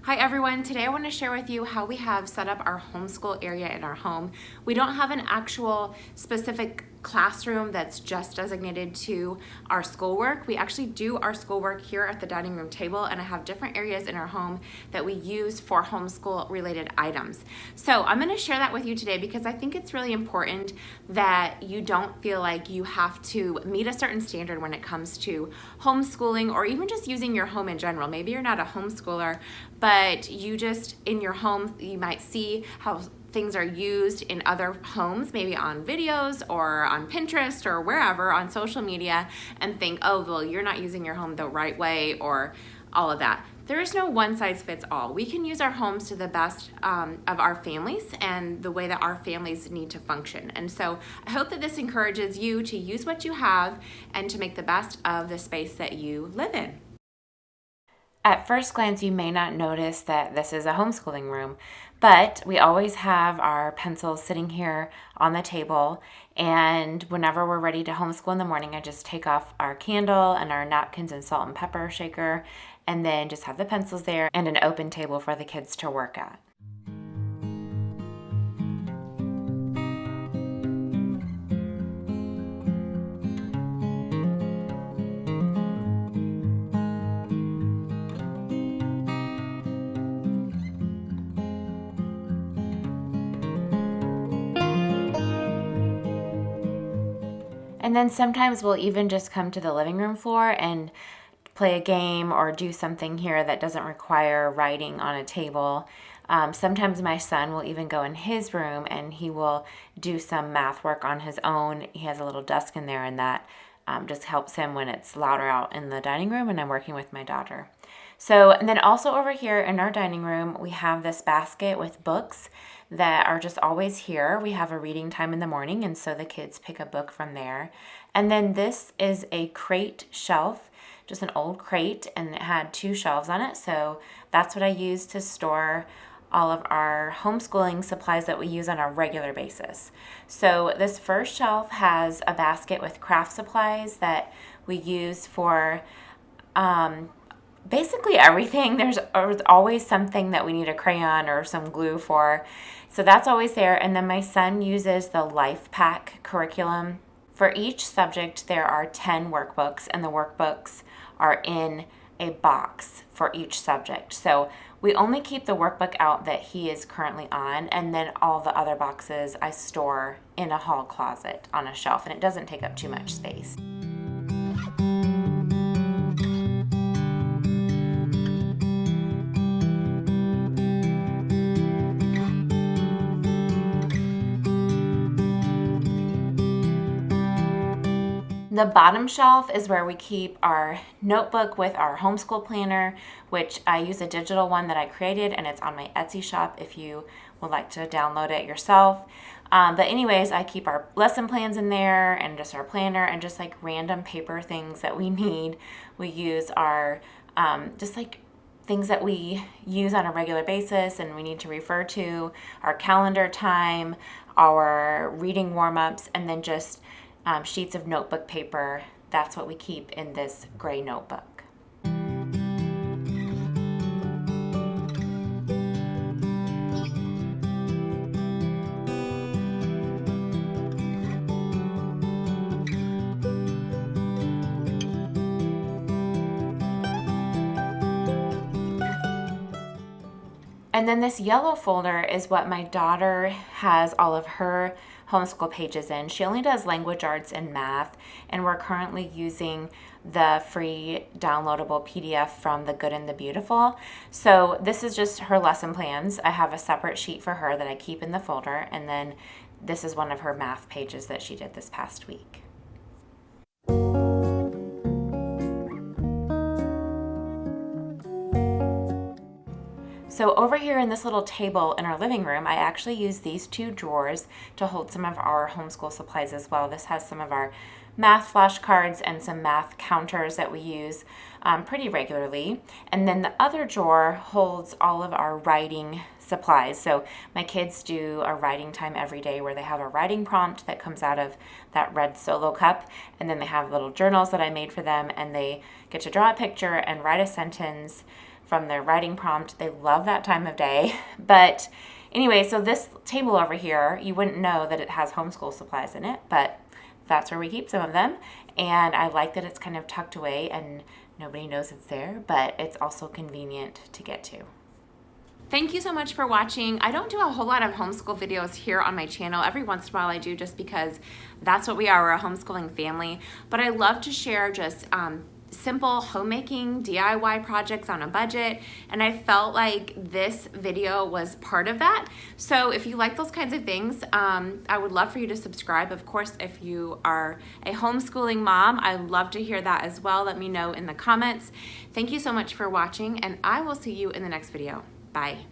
Hi everyone, today I want to share with you how we have set up our homeschool area in our home. We don't have an actual specific classroom that's just designated to our schoolwork. We actually do our schoolwork here at the dining room table, and I have different areas in our home that we use for homeschool related items. So I'm going to share that with you today because I think it's really important that you don't feel like you have to meet a certain standard when it comes to homeschooling or even just using your home in general. Maybe you're not a homeschooler, but you just in your home, you might see how things are used in other homes, maybe on videos or on Pinterest or wherever on social media, and think, oh, well, you're not using your home the right way or all of that. There is no one size fits all. We can use our homes to the best of our families and the way that our families need to function. And so I hope that this encourages you to use what you have and to make the best of the space that you live in. At first glance, you may not notice that this is a homeschooling room, but we always have our pencils sitting here on the table, and whenever we're ready to homeschool in the morning, I just take off our candle and our napkins and salt and pepper shaker, and then just have the pencils there and an open table for the kids to work at. And then sometimes we'll even just come to the living room floor and play a game or do something here that doesn't require writing on a table. Sometimes my son will even go in his room and he will do some math work on his own. He has a little desk in there, and that just helps him when it's louder out in the dining room and I'm working with my daughter. So, and then also over here in our dining room, we have this basket with books that are just always here. We have a reading time in the morning, and so the kids pick a book from there. And then this is a crate shelf, just an old crate, and it had 2 shelves on it. So that's what I use to store all of our homeschooling supplies that we use on a regular basis. So this first shelf has a basket with craft supplies that we use for basically everything. There's always something that we need a crayon or some glue for. So that's always there. And then my son uses the Life Pack curriculum. For each subject, there are 10 workbooks, and the workbooks are in a box for each subject. So we only keep the workbook out that he is currently on, and then all the other boxes I store in a hall closet on a shelf, and it doesn't take up too much space. The bottom shelf is where we keep our notebook with our homeschool planner, which I use a digital one that I created, and it's on my Etsy shop if you would like to download it yourself. But anyways, I keep our lesson plans in there and just our planner and just like random paper things that we need. We use our just like things that we use on a regular basis and we need to refer to, our calendar time, our reading warm-ups, and then just sheets of notebook paper. That's what we keep in this gray notebook. And then this yellow folder is what my daughter has all of her homeschool pages in. She only does language arts and math, and we're currently using the free downloadable PDF from The Good and the Beautiful. So this is just her lesson plans. I have a separate sheet for her that I keep in the folder, and then this is one of her math pages that she did this past week. So over here in this little table in our living room, I actually use these 2 drawers to hold some of our homeschool supplies as well. This has some of our math flashcards and some math counters that we use pretty regularly. And then the other drawer holds all of our writing supplies. So my kids do a writing time every day where they have a writing prompt that comes out of that red Solo cup, and then they have little journals that I made for them, and they get to draw a picture and write a sentence from their writing prompt. They love that time of day. But anyway, so this table over here, you wouldn't know that it has homeschool supplies in it, but that's where we keep some of them. And I like that it's kind of tucked away and nobody knows it's there, but it's also convenient to get to. Thank you so much for watching. I don't do a whole lot of homeschool videos here on my channel. Every once in a while I do, just because that's what we are. We're a homeschooling family. But I love to share just simple homemaking DIY projects on a budget, and I felt like this video was part of that. So if you like those kinds of things, I would love for you to subscribe. Of course, if you are a homeschooling mom, I'd love to hear that as well. Let me know in the comments. Thank you so much for watching, and I will see you in the next video. Bye.